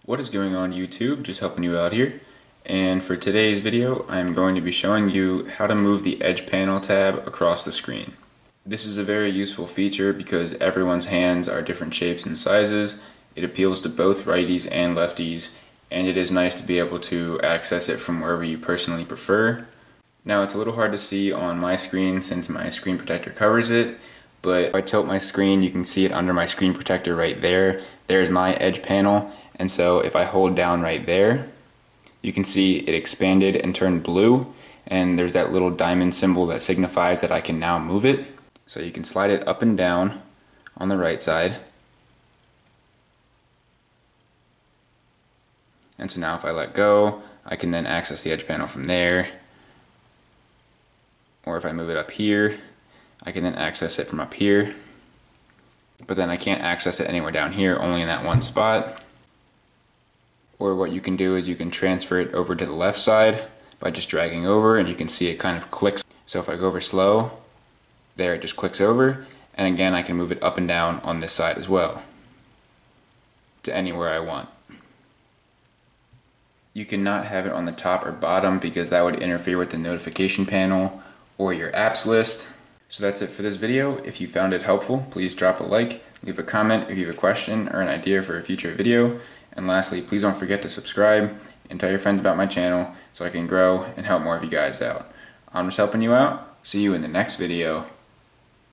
What is going on YouTube? Just helping you out here. And for today's video, I'm going to be showing you how to move the Edge Panel tab across the screen. This is a very useful feature because everyone's hands are different shapes and sizes. It appeals to both righties and lefties, and it is nice to be able to access it from wherever you personally prefer. Now it's a little hard to see on my screen since my screen protector covers it, but if I tilt my screen, you can see it under my screen protector right there. There's my Edge Panel, and so if I hold down right there, you can see it expanded and turned blue, and there's that little diamond symbol that signifies that I can now move it. So you can slide it up and down on the right side. And so now if I let go, I can then access the Edge Panel from there. Or if I move it up here, I can then access it from up here. But then I can't access it anywhere down here, only in that one spot. Or what you can do is you can transfer it over to the left side by just dragging over, and you can see it kind of clicks. So if I go over slow, there it just clicks over, and again I can move it up and down on this side as well to anywhere I want. You cannot have it on the top or bottom because that would interfere with the notification panel or your apps list. So that's it for this video. If you found it helpful, please drop a like, leave a comment if you have a question or an idea for a future video, and lastly, please don't forget to subscribe and tell your friends about my channel so I can grow and help more of you guys out. I'm just helping you out. See you in the next video.